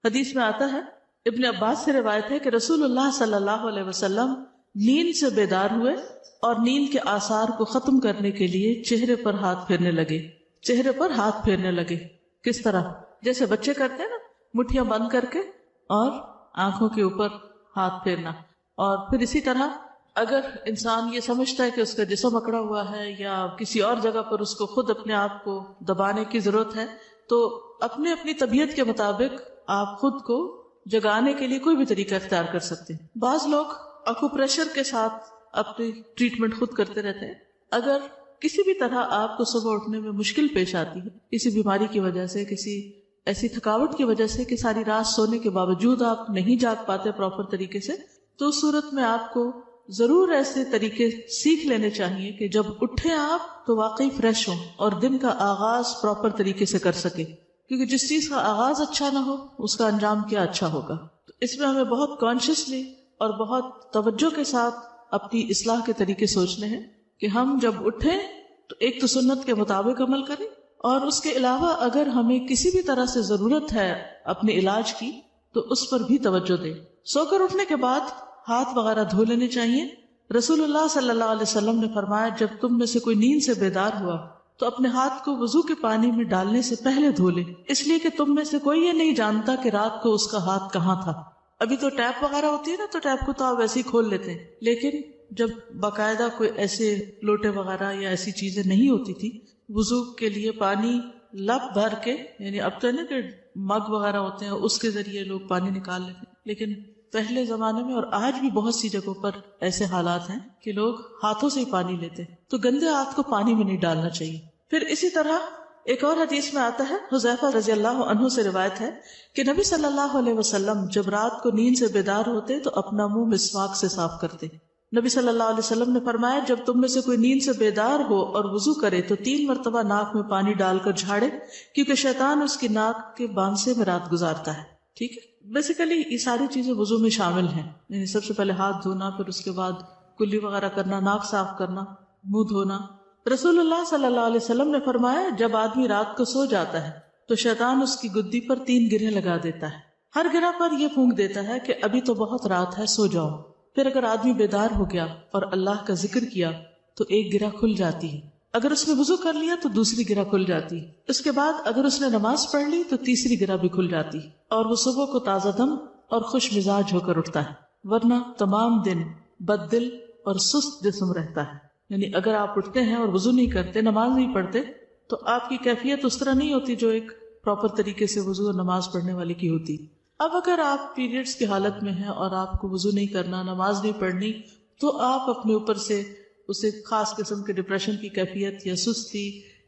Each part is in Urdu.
حدیث میں آتا ہے، ابن عباس سے روایت ہے کہ رسول اللہ صلی اللہ علیہ وسلم نیند سے بیدار ہوئے اور نیند کے آثار کو ختم کرنے کے لیے چہرے پر ہاتھ پھیرنے لگے. چہرے پر ہاتھ پھیرنے لگے کس طرح؟ جیسے بچے کرتے ہیں نا، مٹھیاں بند کر کے اور آنکھوں کے اوپر ہاتھ پھیرنا. اور پھر اسی طرح اگر انسان یہ سمجھتا ہے کہ اس کا جسم اکڑا ہوا ہے یا کسی اور جگہ پر اس کو خود اپنے آپ کو دبانے کی ضرورت ہے، تو اپنی طبیعت کے مطابق آپ خود کو جگانے کے لیے کوئی بھی طریقہ اختیار کر سکتے ہیں. بعض لوگ اکوپریشر کے ساتھ اپنی ٹریٹمنٹ خود کرتے رہتے ہیں. اگر کسی بھی طرح آپ کو صبح اٹھنے میں مشکل پیش آتی ہے، کسی بیماری کی وجہ سے، کسی ایسی تھکاوٹ کی وجہ سے کہ ساری رات سونے کے باوجود آپ نہیں جاگ پاتے پراپر طریقے سے، تو اس صورت میں آپ کو ضرور ایسے طریقے سیکھ لینے چاہیے کہ جب اٹھیں آپ تو واقعی فریش ہوں اور دن کا آغاز پراپر طریقے سے کر سکے. کیونکہ جس چیز کا آغاز اچھا نہ ہو اس کا انجام کیا اچھا ہوگا. تو اس میں ہمیں بہت کانشیسلی اور بہت توجہ کے ساتھ اپنی اصلاح کے طریقے سوچنے ہیں کہ ہم جب اٹھیں تو ایک تو سنت کے مطابق عمل کریں، اور اس کے علاوہ اگر ہمیں کسی بھی طرح سے ضرورت ہے اپنے علاج کی تو اس پر بھی توجہ دیں. سو کر اٹھنے کے بعد ہاتھ وغیرہ دھو لینے چاہیے. رسول اللہ صلی اللہ علیہ وسلم نے فرمایا جب تم میں سے کوئی نیند سے بیدار ہوا تو اپنے ہاتھ کو وضو کے پانی میں ڈالنے سے پہلے دھو لے، اس لیے کہ تم میں سے کوئی یہ نہیں جانتا کہ رات کو اس کا ہاتھ کہاں تھا. ابھی تو ٹیپ وغیرہ ہوتی ہے نا، تو ٹیپ کو تو آپ ویسے ہی کھول لیتے ہیں، لیکن جب باقاعدہ کوئی ایسے لوٹے وغیرہ یا ایسی چیزیں نہیں ہوتی تھی، وضو کے لیے پانی لب بھر کے، یعنی اب تو ہے نا کہ مگ وغیرہ ہوتے ہیں اس کے ذریعے لوگ پانی نکال لیتے ہیں، لیکن پہلے زمانے میں اور آج بھی بہت سی جگہوں پر ایسے حالات ہیں کہ لوگ ہاتھوں سے ہی پانی لیتے ہیں، تو گندے ہاتھ کو پانی میں نہیں ڈالنا چاہیے. پھر اسی طرح ایک اور حدیث میں آتا ہے، حذیفہ رضی اللہ عنہ سے روایت ہے کہ نبی صلی اللہ علیہ وسلم جب رات کو نیند سے بیدار ہوتے تو اپنا منہ مسواک سے صاف کرتے. نبی صلی اللہ علیہ وسلم نے فرمایا جب تم میں سے کوئی نیند سے بیدار ہو اور وضو کرے تو 3 مرتبہ ناک میں پانی ڈال کر جھاڑے، کیونکہ شیطان اس کی ناک کے بانسے میں رات گزارتا ہے. ٹھیک ہے، بیسیکلی یہ ساری چیزیں وضو میں شامل ہیں. یعنی سب سے پہلے ہاتھ دھونا، پھر اس کے بعد کلی وغیرہ کرنا، ناک صاف کرنا، منہ دھونا. رسول اللہ صلی اللہ علیہ وسلم نے فرمایا جب آدمی رات کو سو جاتا ہے تو شیطان اس کی گدی پر 3 گرہیں لگا دیتا ہے. ہر گرہ پر یہ پھونک دیتا ہے کہ ابھی تو بہت رات ہے، سو جاؤ. پھر اگر آدمی بیدار ہو گیا اور اللہ کا ذکر کیا تو ایک گرہ کھل جاتی ہے. اگر اس نے وضو کر لیا تو دوسری گرہ کھل جاتی ہے. اس کے بعد اگر اس نے نماز پڑھ لی تو تیسری گرہ بھی کھل جاتی ہے، اور وہ صبح کو تازہ دم اور خوش مزاج ہو کر اٹھتا ہے. ورنہ تمام دن بد دل اور سست جسم رہتا ہے. یعنی اگر آپ اٹھتے ہیں اور وضو نہیں کرتے، نماز نہیں پڑھتے، تو آپ کی کیفیت اس طرح نہیں ہوتی جو ایک پراپر طریقے سے وضو اور نماز پڑھنے والے کی ہوتی. اب اگر آپ پیریڈز کی حالت میں ہیں اور آپ کو وضو نہیں کرنا، نماز نہیں پڑھنی، تو آپ اپنے اوپر سے اسے خاص قسم کے ڈپریشن کی کیفیت یا سستی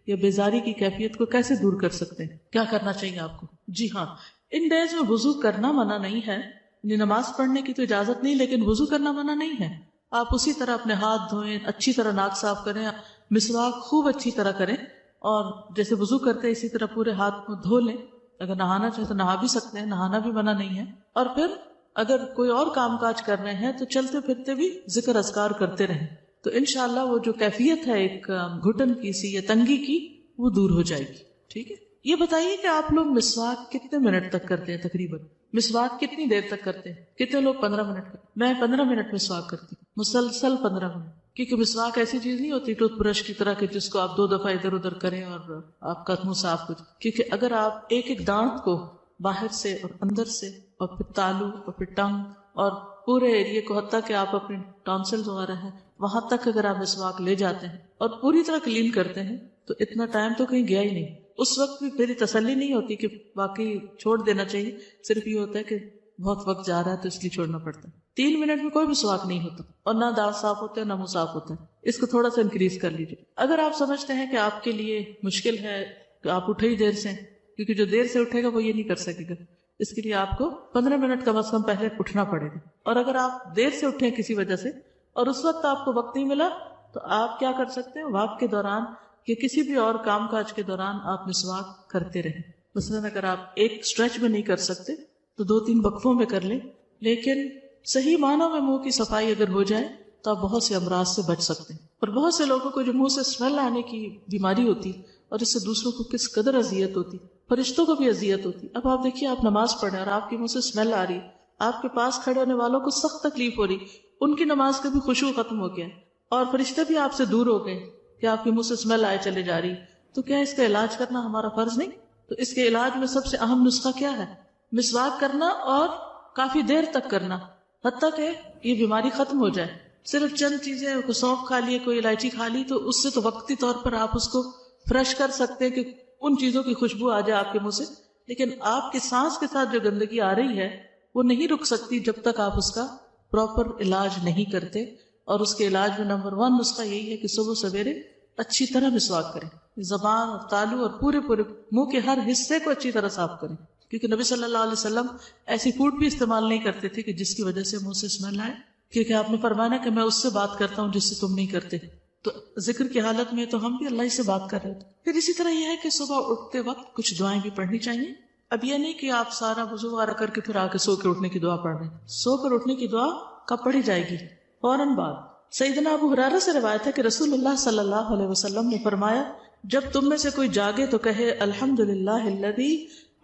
یا بیزاری کی کیفیت کو کیسے دور کر سکتے ہیں؟ کیا کرنا چاہیے آپ کو؟ جی ہاں، ان ڈیز میں وضو کرنا منع نہیں ہے، یعنی نماز پڑھنے کی تو اجازت نہیں، لیکن وضو کرنا منع نہیں ہے. آپ اسی طرح اپنے ہاتھ دھوئیں، اچھی طرح ناک صاف کریں، مسواک خوب اچھی طرح کریں، اور جیسے وضو کرتے ہیں اسی طرح پورے ہاتھ کو دھو لیں. اگر نہانا چاہے تو نہا بھی سکتے ہیں، نہانا بھی منع نہیں ہے. اور پھر اگر کوئی اور کام کاج کر رہے ہیں تو چلتے پھرتے بھی ذکر اذکار کرتے رہیں، تو انشاءاللہ وہ جو کیفیت ہے ایک گھٹن کی سی یا تنگی کی، وہ دور ہو جائے گی. ٹھیک ہے، یہ بتائیے کہ آپ لوگ مسواک کتنے منٹ تک کرتے ہیں؟ تقریباً مسواک کتنی دیر تک کرتے ہیں؟ کتنے لوگ 15 منٹ کرتے ہیں؟ میں 15 منٹ مسواک کرتی ہوں، مسلسل 15 منٹ. کیونکہ مسواک ایسی چیز نہیں ہوتی ٹوتھ برش کی طرح کہ جس کو آپ 2 دفعہ ادھر ادھر کریں اور آپ کا منہ صاف ہو جائے. کیونکہ اگر آپ ایک ایک دانت کو باہر سے اور اندر سے اور پھر تالو اور پھر ٹنگ اور پورے ایریے کو، حتیٰ کہ آپ اپنے ٹانسلز وغیرہ ہیں وہاں تک اگر آپ مسواک لے جاتے ہیں اور پوری طرح کلین کرتے ہیں تو اتنا ٹائم تو کہیں گیا ہی نہیں. اس وقت بھی میری تسلی نہیں ہوتی کہ باقی چھوڑ دینا چاہیے، صرف یہ ہوتا ہے کہ بہت وقت جا رہا ہے تو اس لیے چھوڑنا پڑتا ہے. 3 منٹ میں کوئی بھی مسواک نہیں ہوتا، اور نہ دانت صاف ہوتے ہیں نہ منہ صاف ہوتا ہے. اس کو تھوڑا سا انکریز کر لیجیے. اگر آپ سمجھتے ہیں کہ آپ کے لیے مشکل ہے کہ آپ اٹھے ہی دیر سے، کیونکہ جو دیر سے اٹھے گا وہ یہ نہیں کر سکے گا، اس کے لیے آپ کو 15 منٹ کم از کم پہلے اٹھنا پڑے گا. اور اگر آپ دیر سے اٹھے کسی وجہ سے اور اس وقت آپ کو وقت نہیں ملا تو آپ کیا کر سکتے ہیں؟ واک کے دوران یا کسی بھی اور کام کاج کے دوران آپ مسواک کرتے رہیں. مثلاً اگر آپ ایک اسٹریچ میں نہیں کر سکتے تو 2-3 وقفوں میں کر لیں، لیکن صحیح معنوں میں منہ کی صفائی اگر ہو جائے تو آپ بہت سے امراض سے بچ سکتے ہیں. اور بہت سے لوگوں کو جو منہ سے اسمیل آنے کی بیماری ہوتی اور اس سے دوسروں کو کس قدر اذیت ہوتی، فرشتوں کو بھی اذیت ہوتی. اب آپ دیکھیے آپ نماز پڑھیں اور آپ کے منہ سے اسمیل آ رہی، آپ کے پاس کھڑے ہونے والوں کو سخت تکلیف ہو رہی، ان کی نماز کا بھی خشوع ختم ہو گیا اور فرشتے بھی آپ سے دور ہو گئے کہ آپ کے منہ سے اسمیل آئے چلے جا رہی. تو کیا اس کا علاج کرنا ہمارا فرض نہیں؟ تو اس کے علاج میں سب سے اہم نسخہ کیا ہے؟ مسواک کرنا اور کافی دیر تک کرنا، حتیٰ کہ یہ بیماری ختم ہو جائے. صرف چند چیزیں، کوئی سونف کھا لیے، کوئی الائچی کھا لی، تو اس سے تو وقتی طور پر آپ اس کو فریش کر سکتے ہیں کہ ان چیزوں کی خوشبو آ جائے آپ کے منہ سے، لیکن آپ کی سانس کے ساتھ جو گندگی آ رہی ہے وہ نہیں رک سکتی جب تک آپ اس کا پراپر علاج نہیں کرتے. اور اس کے علاج میں نمبر 1 نسخہ یہی ہے کہ صبح سویرے اچھی طرح مسواک کریں، زبان اور تالو اور پورے منہ کے ہر حصے کو اچھی طرح صاف کریں، کیونکہ نبی صلی اللہ علیہ وسلم ایسی فوڈ بھی استعمال نہیں کرتے تھے کہ جس کی وجہ سے منہ سے اسمیل آئے، کیونکہ آپ نے فرمایا کہ میں اس سے بات کرتا ہوں جس سے تم نہیں کرتے. تو ذکر کی حالت میں تو ہم بھی اللہ ہی سے بات کر رہے تھے. پھر اسی طرح یہ ہے کہ صبح اٹھتے وقت کچھ دعائیں بھی پڑھنی چاہیے. اب یہ نہیں کہ آپ سارا وضو وغیرہ کر کے پھر آ کے سو کے اٹھنے کی دعا پڑھ رہے ہیں. سو کر اٹھنے کی دعا کب پڑھی جائے گی؟ فوراً بعد. سیدنا ابو ہریرہ سے روایت ہے کہ رسول اللہ صلی اللہ علیہ وسلم نے فرمایا جب تم میں سے کوئی جاگے تو کہے الحمدللہ الذی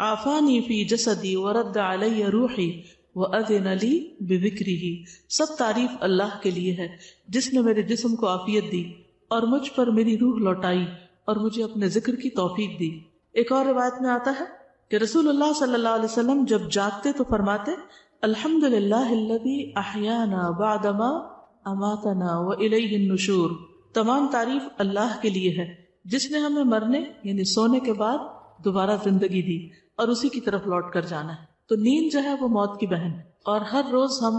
عافانی فی جسدی ورد علی روحی وَأَذِنَ لِي بِذِكْرِهِ. سب تعریف اللہ کے لیے ہے جس نے میرے جسم کو عافیت دی اور مجھ پر میری روح لوٹائی اور مجھے اپنے ذکر کی توفیق دی. ایک اور روایت میں آتا ہے کہ رسول اللہ صلی اللہ علیہ وسلم جب جاگتے تو فرماتے الحمدللہ الذی احیانا بعدما اماتنا وإلیہ النشور. تمام تعریف اللہ کے لیے ہے جس نے ہمیں مرنے یعنی سونے کے بعد دوبارہ زندگی دی اور اسی کی طرف لوٹ کر جانا ہے. تو نیند جو ہے وہ موت کی بہن ہے اور ہر روز ہم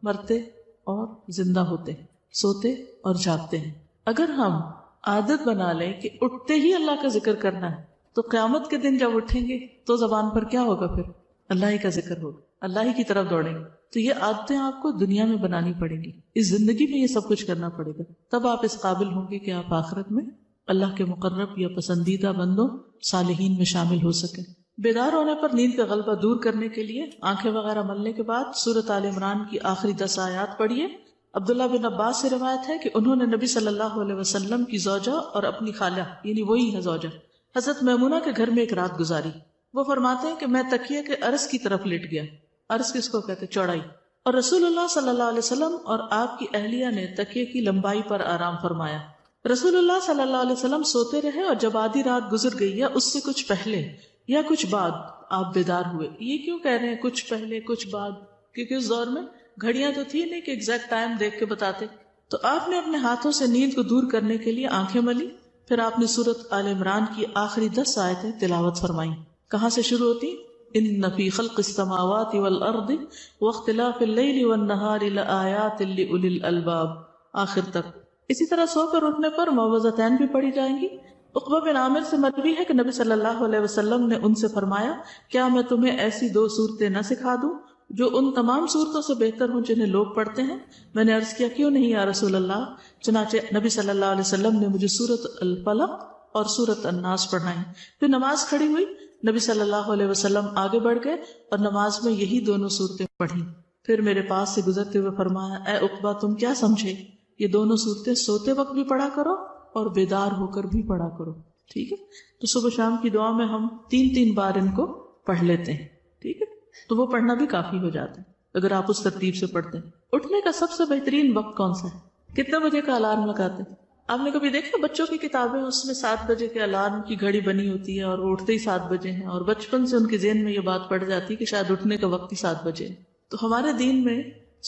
مرتے اور زندہ ہوتے ہیں، سوتے اور جاگتے ہیں. اگر ہم عادت بنا لیں کہ اٹھتے ہی اللہ کا ذکر کرنا ہے تو قیامت کے دن جب اٹھیں گے تو زبان پر کیا ہوگا؟ پھر اللہ ہی کا ذکر ہوگا، اللہ ہی کی طرف دوڑیں گے. تو یہ عادتیں آپ کو دنیا میں بنانی پڑیں گی، اس زندگی میں یہ سب کچھ کرنا پڑے گا، تب آپ اس قابل ہوں گے کہ آپ آخرت میں اللہ کے مقرب یا پسندیدہ بندوں صالحین میں شامل ہو سکیں. بیدار ہونے پر نیند کا غلبہ دور کرنے کے لیے آنکھیں وغیرہ ملنے کے بعد سورۃ آل عمران کی آخری 10 آیات پڑھیے. عبداللہ بن عباس سے روایت ہے کہ انہوں نے نبی صلی اللہ علیہ وسلم کی زوجہ اور اپنی خالہ یعنی وہی ہے زوجہ حضرت میمونہ کے گھر میں ایک رات گزاری. وہ فرماتے ہیں کہ میں تکیے کے عرض کی طرف لیٹ گیا. عرض کس کو کہتے؟ چوڑائی. اور رسول اللہ صلی اللہ علیہ وسلم اور آپ کی اہلیہ نے تکیے کی لمبائی پر آرام فرمایا. رسول اللہ صلی اللہ علیہ وسلم سوتے رہے اور جب آدھی رات گزر گئی یا اس سے کچھ پہلے یا کچھ بعد آپ بیدار ہوئے. یہ کیوں کہہ رہے ہیں کچھ پہلے کچھ بعد؟ کیونکہ اس دور میں گھڑیاں تو تھی نہیں کہ ایگزیکٹ ٹائم دیکھ کے بتاتے. تو آپ نے اپنے ہاتھوں سے نیند کو دور کرنے کے لیے آنکھیں ملی، پھر آپ نے سورۃ آل عمران کی آخری 10 آیتیں تلاوت فرمائیں. کہاں سے شروع ہوتی؟ ان فی خلق السماوات والارض واختلاف اللیل والنہار لآیات لأولی الالباب آخر تک. اسی طرح سو کر اٹھنے پر معوذتین بھی پڑھی جائیں گی. عقبہ بن عامر سے مروی ہے کہ نبی صلی اللہ علیہ وسلم نے ان سے فرمایا کیا میں تمہیں ایسی 2 صورتیں نہ سکھا دوں جو ان تمام صورتوں سے بہتر ہوں جنہیں لوگ پڑھتے ہیں؟ میں نے عرض کیا کیوں نہیں یا رسول اللہ؟ چنانچہ نبی صلی اللہ علیہ وسلم نے مجھے سورۃ الفلق اور سورۃ الناس پڑھائیں. پھر نماز کھڑی ہوئی، نبی صلی اللہ علیہ وسلم آگے بڑھ گئے اور نماز میں یہی دونوں صورتیں پڑھی. پھر میرے پاس سے گزرتے ہوئے فرمایا اے عقبہ تم کیا سمجھے؟ یہ دونوں صورتیں سوتے وقت بھی پڑھا کرو اور بیدار ہو کر بھی پڑھا کرو. ٹھیک ہے؟ تو صبح شام کی دعا میں ہم 3 بار ان کو پڑھ لیتے ہیں. ٹھیک ہے؟ تو وہ پڑھنا بھی کافی ہو جاتا ہے اگر آپ اس ترتیب سے پڑھتے ہیں. اٹھنے کا سب سے بہترین وقت کون سا ہے؟ کتنے بجے کا الارم لگاتے ہیں؟ آپ نے کبھی دیکھا بچوں کی کتابیں اس میں 7 بجے کے الارم کی گھڑی بنی ہوتی ہے اور وہ اٹھتے ہی 7 بجے ہیں اور بچپن سے ان کے ذہن میں یہ بات پڑ جاتی ہے کہ شاید اٹھنے کا وقت ہی 7 بجے. تو ہمارے دین میں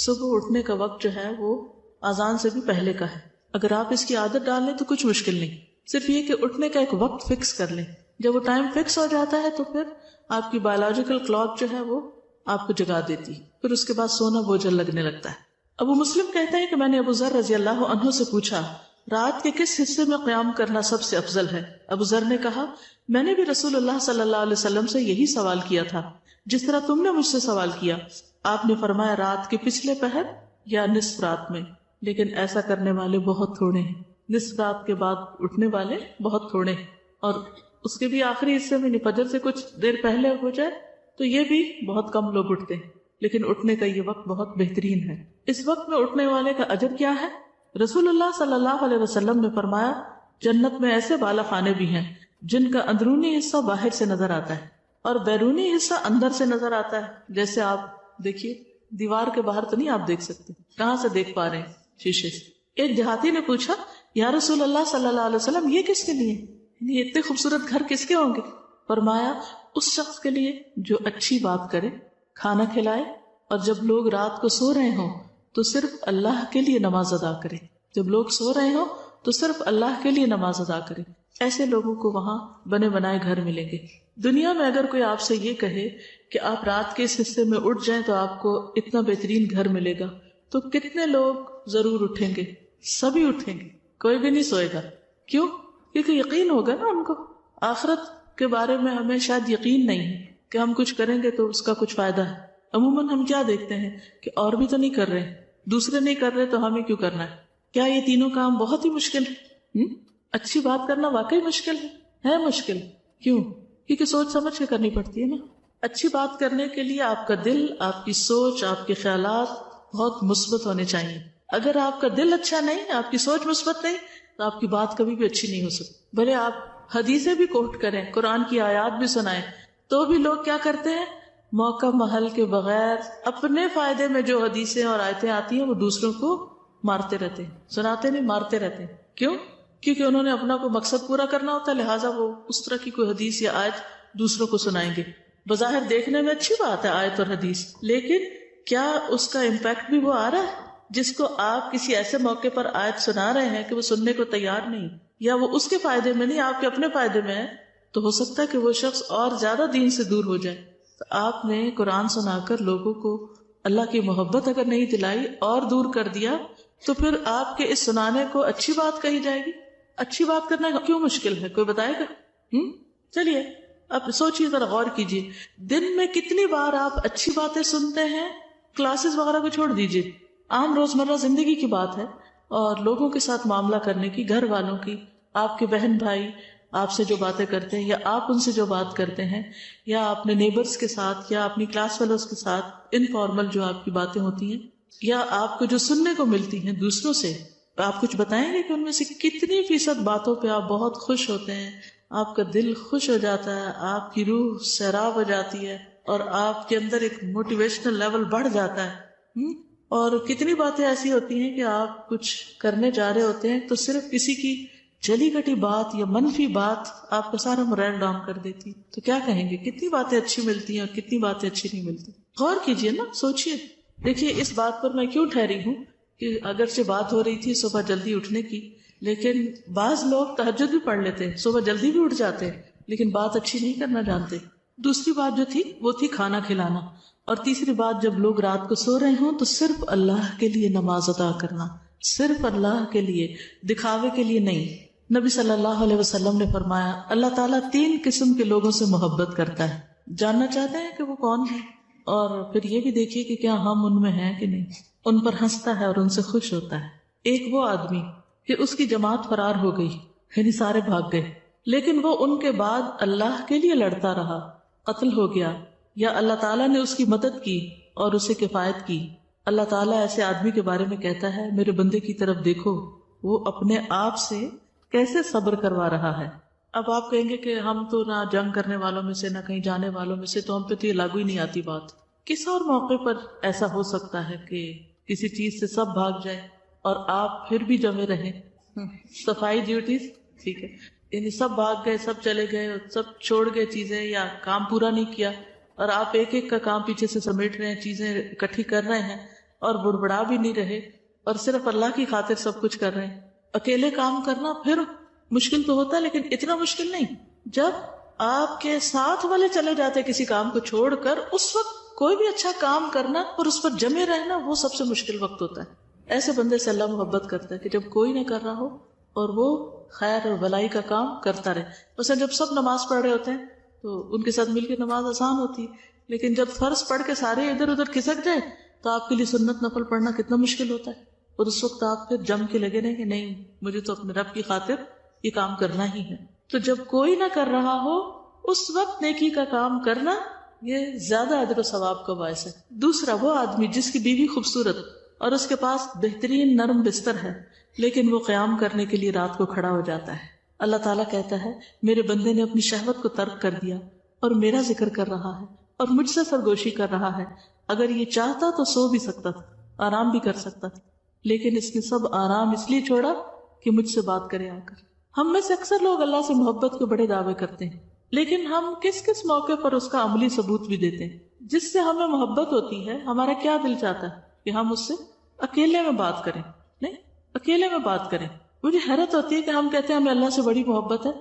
صبح اٹھنے کا وقت جو ہے وہ اذان سے بھی پہلے کا ہے. اگر آپ اس کی عادت ڈال لیں تو کچھ مشکل نہیں، صرف یہ کہ اٹھنے کا ایک وقت فکس کر لیں. جب وہ ٹائم فکس ہو جاتا ہے تو پھر آپ کی بایولوجیکل کلاک جو ہے وہ آپ کو جگا دیتی ہے، پھر اس کے بعد سونا بوجھل لگنے لگتا ہے. ابو مسلم کہتے ہیں کہ میں نے ابو ذر رضی اللہ عنہ سے پوچھا رات کے کس حصے میں قیام کرنا سب سے افضل ہے؟ ابو ذر نے کہا میں نے بھی رسول اللہ صلی اللہ علیہ وسلم سے یہی سوال کیا تھا جس طرح تم نے مجھ سے سوال کیا. آپ نے فرمایا رات کے پچھلے پہر یا نصف رات میں، لیکن ایسا کرنے والے بہت تھوڑے ہیں. نصف رات کے بعد اٹھنے والے بہت تھوڑے ہیں، اور اس کے بھی آخری حصے میں فجر سے کچھ دیر پہلے ہو جائے تو یہ بھی بہت کم لوگ اٹھتے ہیں، لیکن اٹھنے کا یہ وقت بہت بہترین ہے. اس وقت میں اٹھنے والے کا اجر کیا ہے؟ رسول اللہ صلی اللہ علیہ وسلم نے فرمایا جنت میں ایسے بالا خانے بھی ہیں جن کا اندرونی حصہ باہر سے نظر آتا ہے اور بیرونی حصہ اندر سے نظر آتا ہے. جیسے آپ دیکھیے دیوار کے باہر تو نہیں آپ دیکھ سکتے, کہاں سے دیکھ پا رہے ہیں؟ شیشے سے. ایک دیہاتی نے پوچھا یا رسول اللہ صلی اللہ علیہ وسلم یہ کس کے لیے, یعنی اتنے خوبصورت گھر کس کے ہوں گے؟ فرمایا اس شخص کے لیے جو اچھی بات کرے, کھانا کھلائے, اور جب لوگ رات کو سو رہے ہوں تو صرف اللہ کے لیے نماز ادا کرے. جب لوگ سو رہے ہوں تو صرف اللہ کے لیے نماز ادا کرے. ایسے لوگوں کو وہاں بنے بنائے گھر ملیں گے. دنیا میں اگر کوئی آپ سے یہ کہے کہ آپ رات کے اس حصے میں اٹھ جائیں تو آپ کو اتنا بہترین گھر ملے گا, تو کتنے لوگ ضرور اٹھیں گے؟ سبھی اٹھیں گے, کوئی بھی نہیں سوئے گا. کیوں؟ کیونکہ یقین ہوگا نا ان کو. آخرت کے بارے میں ہمیں شاید یقین نہیں ہے کہ ہم کچھ کریں گے تو اس کا کچھ فائدہ ہے. عموماً ہم کیا دیکھتے ہیں کہ اور بھی تو نہیں کر رہے, دوسرے نہیں کر رہے تو ہمیں کیوں کرنا ہے؟ کیا یہ تینوں کام بہت ہی مشکل ہے؟ اچھی بات کرنا واقعی مشکل ہے مشکل. کیوں؟ کیونکہ سوچ سمجھ کے کرنی پڑتی ہے نا. اچھی بات کرنے کے لیے آپ کا دل, آپ کی سوچ, آپ کے خیالات بہت مثبت ہونے چاہیے. اگر آپ کا دل اچھا نہیں, آپ کی سوچ مثبت نہیں, تو آپ کی بات کبھی بھی اچھی نہیں ہو سکتی. بھلے آپ حدیثیں بھی کوٹ کریں, قرآن کی آیات بھی سنائیں, تو بھی لوگ کیا کرتے ہیں, موقع محل کے بغیر اپنے فائدے میں جو حدیثیں اور آیتیں آتی ہیں وہ دوسروں کو مارتے رہتے ہیں, سناتے نہیں, مارتے رہتے ہیں. کیوں؟ کیونکہ انہوں نے اپنا کوئی مقصد پورا کرنا ہوتا ہے, لہٰذا وہ اس طرح کی کوئی حدیث یا آیت دوسروں کو سنائیں گے. بظاہر دیکھنے میں اچھی بات ہے آیت اور حدیث, لیکن کیا اس کا امپیکٹ بھی وہ آ رہا ہے جس کو آپ کسی ایسے موقع پر آیت سنا رہے ہیں کہ وہ سننے کو تیار نہیں, یا وہ اس کے فائدے میں نہیں, آپ کے اپنے فائدے میں ہے, تو ہو سکتا ہے کہ وہ شخص اور زیادہ دین سے دور ہو جائے. تو آپ نے قرآن سنا کر لوگوں کو اللہ کی محبت اگر نہیں دلائی اور دور کر دیا, تو پھر آپ کے اس سنانے کو اچھی بات کہی جائے گی. اچھی بات کرنا کیوں مشکل ہے, کوئی بتائے گا؟ چلیے اب سوچیے, ذرا غور کیجیے, دن میں کتنی بار آپ اچھی باتیں سنتے ہیں؟ کلاسز وغیرہ کو چھوڑ دیجیے, عام روزمرہ زندگی کی بات ہے, اور لوگوں کے ساتھ معاملہ کرنے کی, گھر والوں کی, آپ کے بہن بھائی آپ سے جو باتیں کرتے ہیں یا آپ ان سے جو بات کرتے ہیں, یا اپنے نیبرز کے ساتھ یا اپنی کلاس فیلوز کے ساتھ انفارمل جو آپ کی باتیں ہوتی ہیں, یا آپ کو جو سننے کو ملتی ہیں دوسروں سے, آپ کچھ بتائیں گے کہ ان میں سے کتنی فیصد باتوں پہ آپ بہت خوش ہوتے ہیں, آپ کا دل خوش ہو جاتا ہے, آپ کی روح سیراب ہو جاتی ہے, اور آپ کے اندر ایک موٹیویشنل لیول بڑھ جاتا ہے. اور کتنی باتیں ایسی ہوتی ہیں کہ آپ کچھ کرنے جا رہے ہوتے ہیں تو صرف کسی کی جلی گٹی بات یا منفی بات آپ کا سارا مورائل ڈاؤن کر دیتی. تو کیا کہیں گے, کتنی باتیں اچھی ملتی ہیں اور کتنی باتیں اچھی نہیں ملتی. غور کیجئے نا, سوچئے. دیکھیے اس بات پر میں کیوں ٹھہری ہوں کہ اگرچہ بات ہو رہی تھی صبح جلدی اٹھنے کی, لیکن بعض لوگ تہجد بھی پڑھ لیتے ہیں, صبح جلدی بھی اٹھ جاتے ہیں, لیکن بات اچھی نہیں کرنا جانتے. دوسری بات جو تھی وہ تھی کھانا کھلانا, اور تیسری بات جب لوگ رات کو سو رہے ہوں تو صرف اللہ کے لیے نماز ادا کرنا, صرف اللہ کے لیے, دکھاوے کے لیے نہیں. نبی صلی اللہ علیہ وسلم نے فرمایا اللہ تعالیٰ 3 قسم کے لوگوں سے محبت کرتا ہے. جاننا چاہتے ہیں کہ وہ کون ہے؟ اور پھر یہ بھی دیکھیے کہ کیا ہم ان میں ہیں کہ نہیں. ان پر ہنستا ہے اور ان سے خوش ہوتا ہے. ایک وہ آدمی کہ اس کی جماعت فرار ہو گئی, یعنی سارے بھاگ گئے, لیکن وہ ان کے بعد اللہ کے لیے لڑتا رہا, قتل ہو گیا, یا اللہ تعالیٰ نے اس کی مدد کی اور اسے کفایت کی. اللہ تعالیٰ ایسے آدمی کے بارے میں کہتا ہے میرے بندے کی طرف دیکھو, وہ اپنے آپ سے کیسے صبر کروا رہا ہے. اب آپ کہیں گے کہ ہم تو نہ جنگ کرنے والوں میں سے نہ کہیں جانے والوں میں سے, تو ہم پہ تو یہ لاگو ہی نہیں آتی بات. کس اور موقع پر ایسا ہو سکتا ہے کہ کسی چیز سے سب بھاگ جائے اور آپ پھر بھی جمے رہیں؟ صفائی ڈیوٹیز, ٹھیک ہے, یعنی سب بھاگ گئے, سب چلے گئے, سب چھوڑ گئے چیزیں یا کام پورا نہیں کیا, اور آپ ایک ایک کا کام پیچھے سے سمیٹ رہے ہیں, چیزیں اکٹھی کر رہے ہیں, اور بڑبڑا بھی نہیں رہے, اور صرف اللہ کی خاطر سب کچھ کر رہے ہیں. اکیلے کام کرنا پھر مشکل تو ہوتا ہے, لیکن اتنا مشکل نہیں. جب آپ کے ساتھ والے چلے جاتے کسی کام کو چھوڑ کر, اس وقت کوئی بھی اچھا کام کرنا اور اس پر جمے رہنا وہ سب سے مشکل وقت ہوتا ہے. ایسے بندے سے اللہ محبت کرتا ہے کہ جب کوئی نہ کر رہا ہو اور وہ خیر اور بھلائی کا کام کرتا رہے. مثلا جب سب نماز پڑھ رہے ہوتے ہیں تو ان کے ساتھ مل کے نماز آسان ہوتی ہے, لیکن جب فرض پڑھ کے سارے ادھر ادھر کھسک جائے تو آپ کے لیے سنت نفل پڑھنا کتنا مشکل ہوتا ہے. اور اس وقت آپ پھر جم کے لگے رہیں کہ نہیں مجھے تو اپنے رب کی خاطر یہ کام کرنا ہی ہے. تو جب کوئی نہ کر رہا ہو اس وقت نیکی کا کام کرنا یہ زیادہ اجر و ثواب کا باعث ہے. دوسرا وہ آدمی جس کی بیوی خوبصورت اور اس کے پاس بہترین نرم بستر ہے, لیکن وہ قیام کرنے کے لیے رات کو کھڑا ہو جاتا ہے, اللہ تعالیٰ کہتا ہے میرے بندے نے اپنی شہوت کو ترک کر دیا اور میرا ذکر کر رہا ہے اور مجھ سے سرگوشی کر رہا ہے. اگر یہ چاہتا تو سو بھی سکتا تھا، آرام بھی کر سکتا تھا، لیکن اس نے سب آرام اس لیے چھوڑا کہ مجھ سے بات کرے آ کر. ہم میں سے اکثر لوگ اللہ سے محبت کے بڑے دعوے کرتے ہیں، لیکن ہم کس کس موقع پر اس کا عملی ثبوت بھی دیتے ہیں. جس سے ہمیں محبت ہوتی ہے ہمارا کیا دل چاہتا ہے کہ ہم اس سے اکیلے میں بات کریں، نہیں اکیلے میں بات کریں. مجھے حیرت ہوتی ہے کہ ہم کہتے ہیں ہمیں اللہ سے بڑی محبت ہے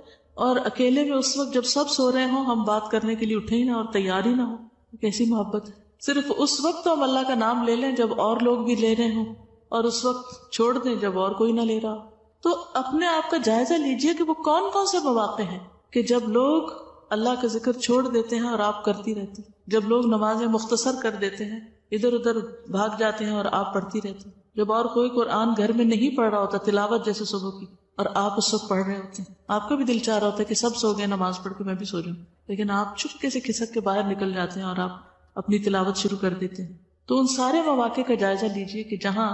اور اکیلے میں اس وقت جب سب سو رہے ہوں ہم بات کرنے کے لیے اٹھے ہی نہ اور تیار ہی نہ ہو. کیسی محبت ہے. صرف اس وقت تو ہم اللہ کا نام لے لیں جب اور لوگ بھی لے رہے ہوں، اور اس وقت چھوڑ دیں جب اور کوئی نہ لے رہا. تو اپنے آپ کا جائزہ لیجئے کہ وہ کون کون سے مواقع ہیں کہ جب لوگ اللہ کا ذکر چھوڑ دیتے ہیں اور آپ کرتی رہتی، جب لوگ نمازیں مختصر کر دیتے ہیں، ادھر ادھر بھاگ جاتے ہیں اور آپ پڑھتی رہتی، جب اور کوئی قرآن گھر میں نہیں پڑھ رہا ہوتا تلاوت جیسے صبح کی اور آپ اس وقت پڑھ رہے ہوتے ہیں. آپ کا بھی دل چاہ رہا ہوتا ہے کہ سب سو گئے نماز پڑھ کے میں بھی سو جاؤں، لیکن آپ چپکے سے کھسک کے باہر نکل جاتے ہیں اور آپ اپنی تلاوت شروع کر دیتے ہیں. تو ان سارے مواقع کا جائزہ لیجئے کہ جہاں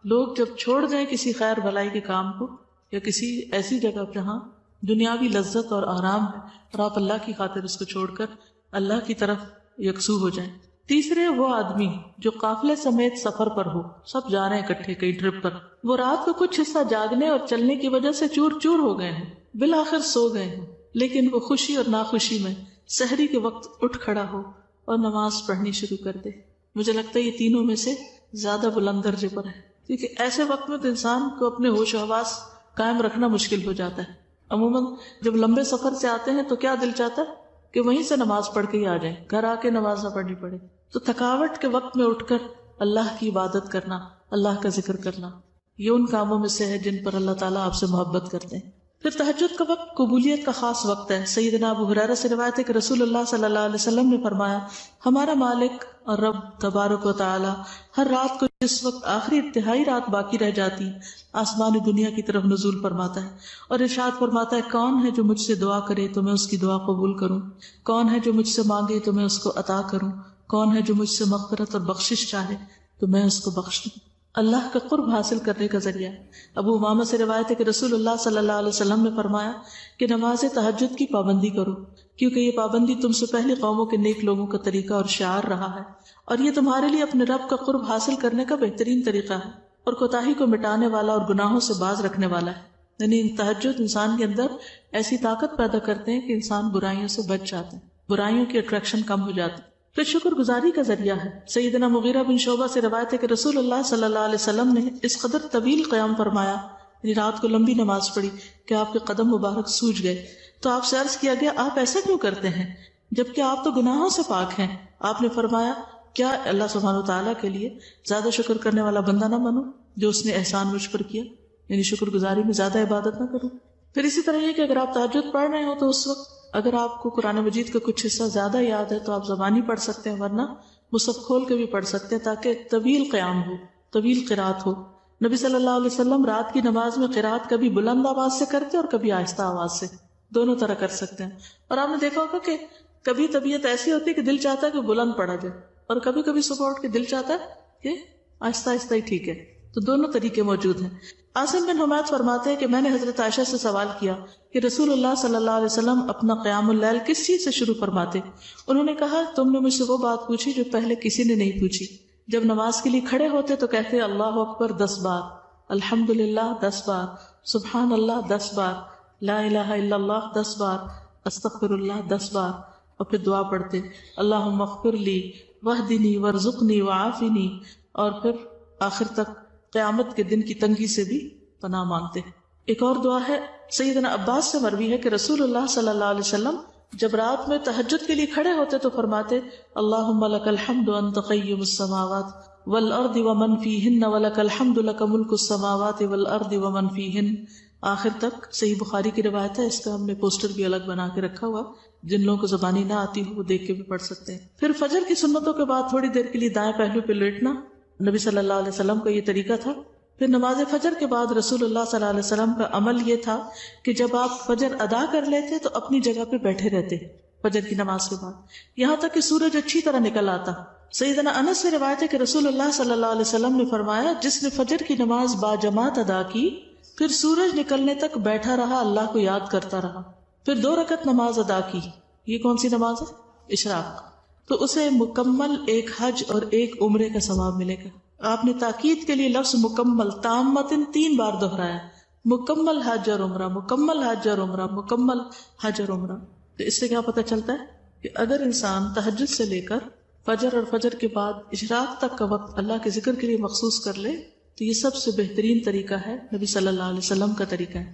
لوگ جب چھوڑ جائیں کسی خیر بھلائی کے کام کو یا کسی ایسی جگہ جہاں دنیاوی لذت اور آرام ہے اور آپ اللہ کی خاطر اس کو چھوڑ کر اللہ کی طرف یکسو ہو جائیں. تیسرے وہ آدمی جو قافلے سمیت سفر پر ہو، سب جا رہے ہیں اکٹھے کئی ٹرپ پر، وہ رات کو کچھ حصہ جاگنے اور چلنے کی وجہ سے چور چور ہو گئے ہیں، بالآخر سو گئے ہیں، لیکن وہ خوشی اور ناخوشی میں سحری کے وقت اٹھ کھڑا ہو اور نماز پڑھنی شروع کر دے. مجھے لگتا ہے یہ تینوں میں سے زیادہ بلند درجے پر ہے، کیونکہ ایسے وقت میں تو انسان کو اپنے ہوش و حواس قائم رکھنا مشکل ہو جاتا ہے. عموماً جب لمبے سفر سے آتے ہیں تو کیا دل چاہتا ہے کہ وہیں سے نماز پڑھ کے ہی آ جائیں، گھر آ کے نماز نہ پڑھنی پڑے. تو تھکاوٹ کے وقت میں اٹھ کر اللہ کی عبادت کرنا، اللہ کا ذکر کرنا، یہ ان کاموں میں سے ہے جن پر اللہ تعالیٰ آپ سے محبت کرتے ہیں. پھر تہجد کا وقت قبولیت کا خاص وقت ہے. سیدنا ابو ہریرہ سے روایت ہے کہ رسول اللہ صلی اللہ علیہ وسلم نے فرمایا، ہمارا مالک اور رب تبارک و تعالی ہر رات کو جس وقت آخری انتہائی رات باقی رہ جاتی آسمان دنیا کی طرف نزول فرماتا ہے اور ارشاد فرماتا ہے، کون ہے جو مجھ سے دعا کرے تو میں اس کی دعا قبول کروں، کون ہے جو مجھ سے مانگے تو میں اس کو عطا کروں، کون ہے جو مجھ سے مغفرت اور بخشش چاہے تو میں اس کو بخش دوں. اللہ کا قرب حاصل کرنے کا ذریعہ. ابو امامہ سے روایت ہے کہ رسول اللہ صلی اللہ علیہ وسلم نے فرمایا کہ نماز تہجد کی پابندی کرو، کیونکہ یہ پابندی تم سے پہلے قوموں کے نیک لوگوں کا طریقہ اور شعار رہا ہے، اور یہ تمہارے لیے اپنے رب کا قرب حاصل کرنے کا بہترین طریقہ ہے اور کوتاہی کو مٹانے والا اور گناہوں سے باز رکھنے والا ہے. یعنی تہجد انسان کے اندر ایسی طاقت پیدا کرتے ہیں کہ انسان برائیوں سے بچ جاتے ہیں، برائیوں کی اٹریکشن کم ہو جاتی ہے. پھر شکر گزاری کا ذریعہ ہے. سیدنا مغیرہ بن شعبہ سے روایت ہے کہ رسول اللہ صلی اللہ علیہ وسلم نے اس قدر طویل قیام فرمایا، یعنی رات کو لمبی نماز پڑھی کہ آپ کے قدم مبارک سوج گئے. تو آپ سے عرض کیا گیا، آپ ایسا کیوں کرتے ہیں جبکہ آپ تو گناہوں سے پاک ہیں؟ آپ نے فرمایا، کیا اللہ سبحانہ و تعالیٰ کے لیے زیادہ شکر کرنے والا بندہ نہ بنوں جو اس نے احسان مجھ پر کیا، یعنی شکر گزاری میں زیادہ عبادت نہ کروں. پھر اسی طرح یہ کہ اگر آپ تہجد پڑھ رہے ہو تو اس وقت اگر آپ کو قرآن مجید کا کچھ حصہ زیادہ یاد ہے تو آپ زبانی پڑھ سکتے ہیں، ورنہ مصحف کھول کے بھی پڑھ سکتے ہیں تاکہ طویل قیام ہو، طویل قرات ہو. نبی صلی اللہ علیہ وسلم رات کی نماز میں قرات کبھی بلند آواز سے کرتے اور کبھی آہستہ آواز سے، دونوں طرح کر سکتے ہیں. اور آپ نے دیکھا ہوگا کہ کبھی طبیعت ایسی ہوتی ہے کہ دل چاہتا ہے کہ بلند پڑھا جائے، اور کبھی کبھی صبح اٹھ کے دل چاہتا ہے کہ آہستہ آہستہ ہی ٹھیک ہے. تو دونوں طریقے موجود ہیں. عاصم بن حمید فرماتے ہیں کہ میں نے حضرت عائشہ سے سوال کیا کہ رسول اللہ صلی اللہ علیہ وسلم اپنا قیام اللیل کس چیز سے شروع فرماتے؟ انہوں نے کہا، تم نے مجھ سے وہ بات پوچھی جو پہلے کسی نے نہیں پوچھی. جب نماز کے لیے کھڑے ہوتے تو کہتے اللہ اکبر 10 بار، الحمدللہ 10 بار، سبحان اللہ 10 بار، لا الہ الا اللہ 10 بار، استغفر اللہ 10 بار، اور پھر دعا پڑھتے اللہم اغفر لی واہدنی وارزقنی وعافنی، اور پھر آخر تک قیامت کے دن کی تنگی سے بھی پناہ مانگتے. ایک اور دعا ہے، سیدنا عباس سے مروی ہے کہ رسول اللہ صلی اللہ علیہ وسلم جب رات میں تہجد کے لیے کھڑے ہوتے تو فرماتے اللہم لک الحمد انت قیم السماوات والارض ومن فیہن ولک الحمد لک ملک السماوات والارض ومن فیہن، آخر تک. صحیح بخاری کی روایت ہے، اس کا ہم نے پوسٹر بھی الگ بنا کے رکھا ہوا، جن لوگوں کو زبانی نہ آتی ہو وہ دیکھ کے بھی پڑھ سکتے ہیں. پھر فجر کی سنتوں کے بعد تھوڑی دیر کے لیے دائیں پہلو پہ لیٹنا نبی صلی اللہ علیہ وسلم کا یہ طریقہ تھا. پھر نماز فجر کے بعد رسول اللہ صلی اللہ علیہ وسلم کا عمل یہ تھا کہ جب آپ فجر ادا کر لیتے تو اپنی جگہ پہ بیٹھے رہتے فجر کی نماز کے بعد، یہاں تک کہ سورج اچھی طرح نکل آتا. سیدنا انس سے روایت ہے کہ رسول اللہ صلی اللہ علیہ وسلم نے فرمایا، جس نے فجر کی نماز با جماعت ادا کی پھر سورج نکلنے تک بیٹھا رہا، اللہ کو یاد کرتا رہا، پھر 2 رکعت نماز ادا کی. یہ کون سی نماز ہے؟ اشراق. تو اسے مکمل ایک حج اور ایک عمرے کا ثواب ملے گا. آپ نے تاکید کے لیے لفظ مکمل تامتن 3 بار دہرایا، مکمل حج اور عمرہ، مکمل حج اور عمرہ، مکمل حج اور عمرہ. تو اس سے کیا پتہ چلتا ہے کہ اگر انسان تہجد سے لے کر فجر اور فجر کے بعد اشراق تک کا وقت اللہ کے ذکر کے لیے مخصوص کر لے تو یہ سب سے بہترین طریقہ ہے، نبی صلی اللہ علیہ وسلم کا طریقہ ہے.